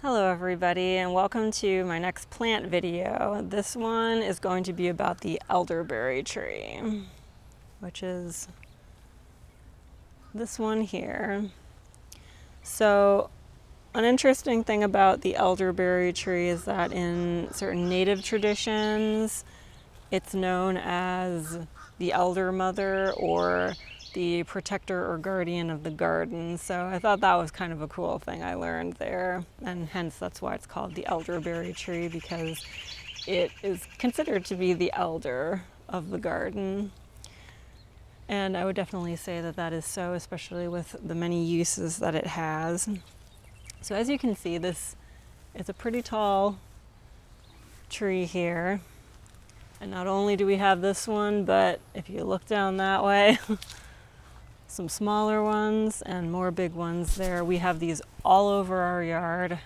Hello everybody, and welcome to my next plant video. This one is going to be about the elderberry tree, which is this one here. So an interesting thing about the elderberry tree is that in certain native traditions, it's known as the elder mother or the protector or guardian of the garden. So I thought that was kind of a cool thing I learned there, and hence that's why it's called the elderberry tree, because it is considered to be the elder of the garden. And I would definitely say that that is so, especially with the many uses that it has. So as you can see, this is a pretty tall tree here. And not only do we have this one, but if you look down that way, some smaller ones and more big ones there. We have these all over our yard.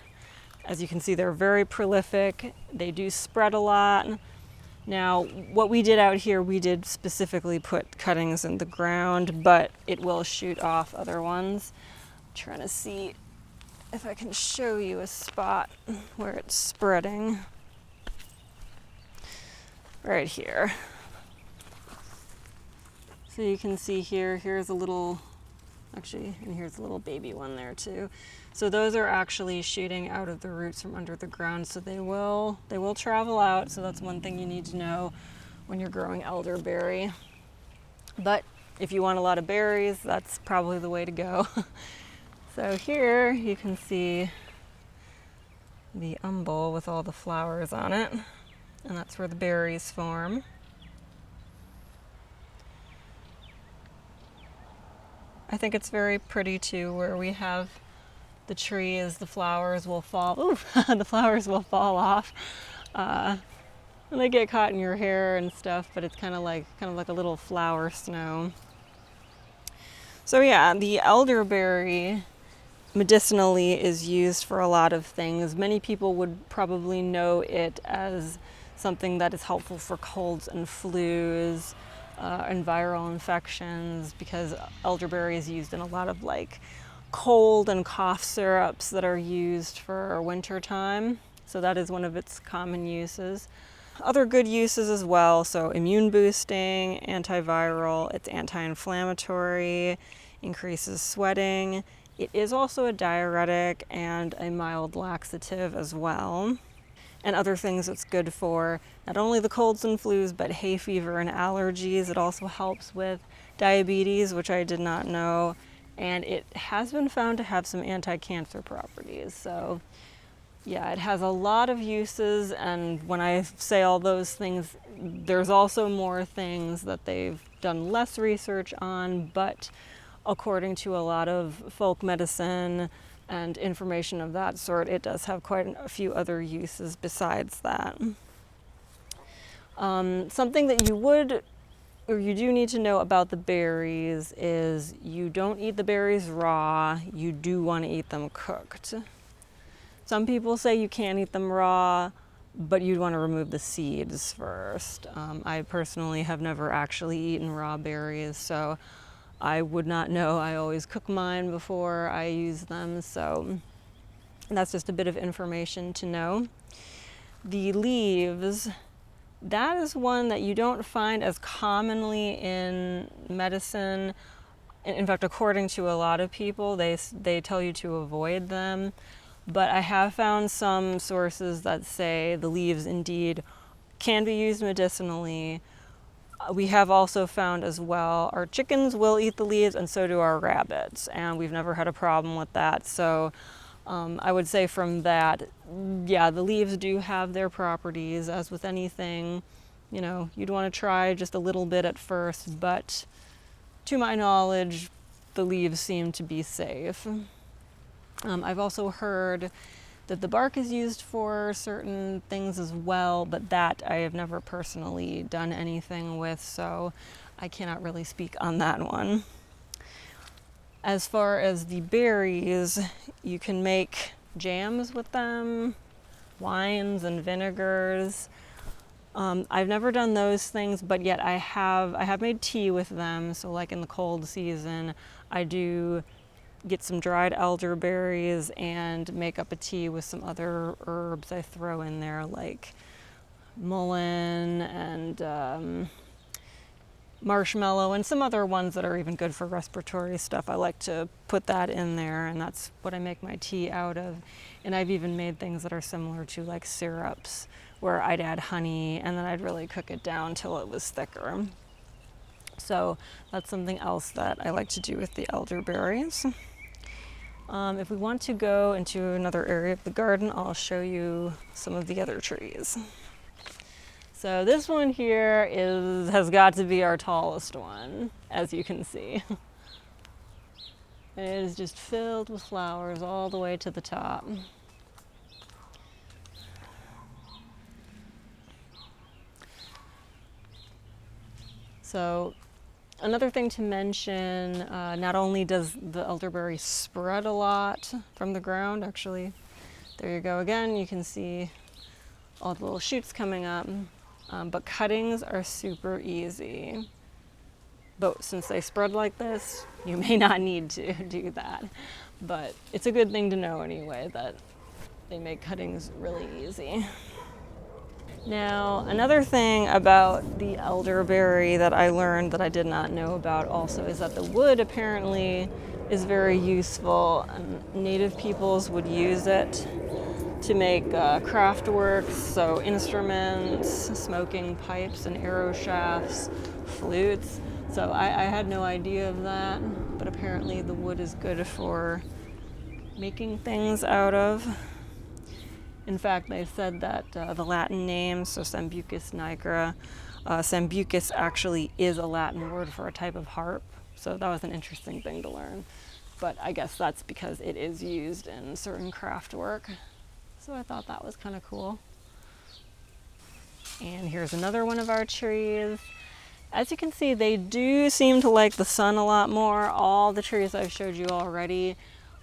As you can see, they're very prolific. They do spread a lot. Now, what we did out here, we did specifically put cuttings in the ground, but it will shoot off other ones. I'm trying to see if I can show you a spot where it's spreading. Right here. So you can see here's a little, and here's a little baby one there too. So those are actually shooting out of the roots from under the ground, so they will travel out. So that's one thing you need to know when you're growing elderberry. But if you want a lot of berries, that's probably the way to go. So here you can see the umbel with all the flowers on it, and that's where the berries form. I think it's very pretty too, where we have the tree as the flowers will fall. Ooh, the flowers will fall off, and they get caught in your hair and stuff. But it's kind of like a little flower snow. So yeah, the elderberry medicinally is used for a lot of things. Many people would probably know it as something that is helpful for colds and flus. And viral infections, because elderberry is used in a lot of like cold and cough syrups that are used for winter time. So that is one of its common uses. Other good uses as well, so immune boosting, antiviral, it's anti-inflammatory, increases sweating. It is also a diuretic and a mild laxative as well. And other things it's good for, not only the colds and flus, but hay fever and allergies. It also helps with diabetes, which I did not know. And it has been found to have some anti-cancer properties. So yeah, it has a lot of uses. And when I say all those things, there's also more things that they've done less research on. But according to a lot of folk medicine and information of that sort, it does have quite a few other uses besides that. Something that you do need to know about the berries is you don't eat the berries raw. You do want to eat them cooked. Some people say you can't eat them raw, but you'd want to remove the seeds first. I personally have never actually eaten raw berries, so I would not know. I always cook mine before I use them, so that's just a bit of information to know. The leaves, that is one that you don't find as commonly in medicine. In fact, according to a lot of people, they tell you to avoid them. But I have found some sources that say the leaves indeed can be used medicinally. We have also found as well, our chickens will eat the leaves, and so do our rabbits, and we've never had a problem with that. So I would say from that, yeah, the leaves do have their properties. As with anything, you know, you'd want to try just a little bit at first, but to my knowledge, the leaves seem to be safe. I've also heard that the bark is used for certain things as well, but that I have never personally done anything with, so I cannot really speak on that one. As far as the berries, you can make jams with them, wines and vinegars. I've never done those things, but yet I have made tea with them. So like in the cold season, I do get some dried elderberries and make up a tea with some other herbs I throw in there, like mullein and marshmallow and some other ones that are even good for respiratory stuff. I like to put that in there, and that's what I make my tea out of. And I've even made things that are similar to like syrups, where I'd add honey and then I'd really cook it down till it was thicker. So that's something else that I like to do with the elderberries. If we want to go into another area of the garden, I'll show you some of the other trees. So this one here has got to be our tallest one, as you can see. It is just filled with flowers all the way to the top. So another thing to mention, not only does the elderberry spread a lot from the ground, actually, there you go again, you can see all the little shoots coming up, but cuttings are super easy. But since they spread like this, you may not need to do that. But it's a good thing to know anyway, that they make cuttings really easy. Now, another thing about the elderberry that I learned that I did not know about also is that the wood apparently is very useful. Native peoples would use it to make craft works, so instruments, smoking pipes and arrow shafts, flutes. So I had no idea of that, but apparently the wood is good for making things out of. In fact, they said that the Latin name, so Sambucus nigra, Sambucus actually is a Latin word for a type of harp. So that was an interesting thing to learn. But I guess that's because it is used in certain craft work. So I thought that was kind of cool. And here's another one of our trees. As you can see, they do seem to like the sun a lot more. All the trees I've showed you already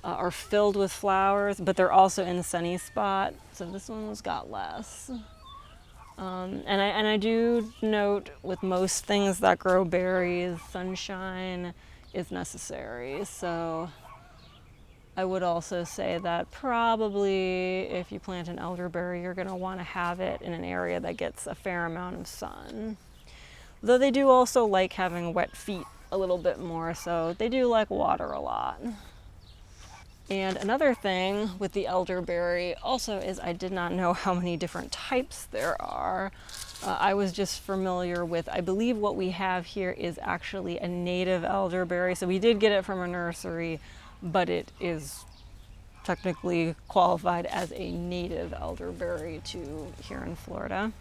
are filled with flowers, but they're also in a sunny spot. So this one's got less. And I do note with most things that grow berries, sunshine is necessary. So I would also say that probably if you plant an elderberry, you're going to want to have it in an area that gets a fair amount of sun. Though they do also like having wet feet a little bit more, so they do like water a lot. And another thing with the elderberry also is I did not know how many different types there are. I was just familiar with, I believe what we have here is actually a native elderberry. So we did get it from a nursery, but it is technically qualified as a native elderberry to here in Florida.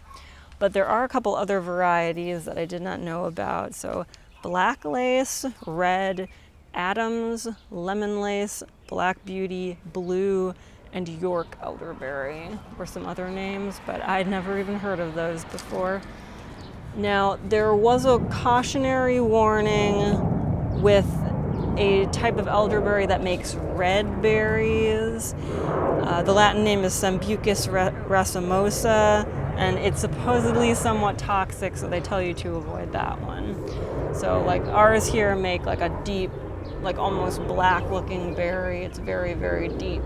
But there are a couple other varieties that I did not know about. So black lace, red, Adams, lemon lace, black beauty, blue, and York elderberry were some other names, but I'd never even heard of those before. Now, there was a cautionary warning with a type of elderberry that makes red berries. The Latin name is Sambucus racemosa, and it's supposedly somewhat toxic, so they tell you to avoid that one. So like ours here make like a deep, like almost black looking berry. It's very, very deep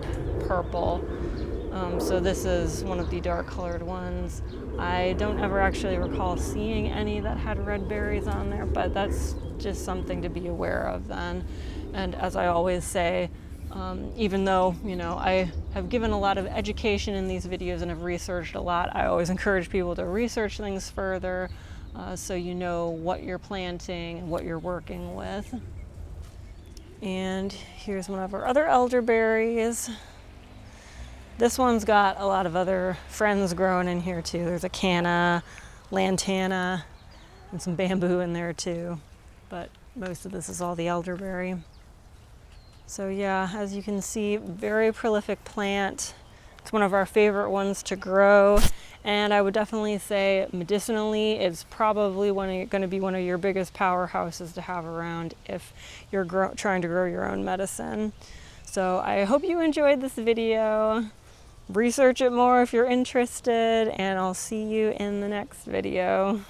purple. So this is one of the dark colored ones. I don't ever actually recall seeing any that had red berries on there, but that's just something to be aware of then. And as I always say, even though, you know, I have given a lot of education in these videos and have researched a lot, I always encourage people to research things further so you know what you're planting and what you're working with. And here's one of our other elderberries. This one's got a lot of other friends growing in here too. There's a canna, lantana, and some bamboo in there too. But most of this is all the elderberry. So yeah, as you can see, very prolific plant. It's one of our favorite ones to grow. And I would definitely say medicinally, it's probably going to be one of your biggest powerhouses to have around if you're trying to grow your own medicine. So I hope you enjoyed this video. Research it more if you're interested, and I'll see you in the next video.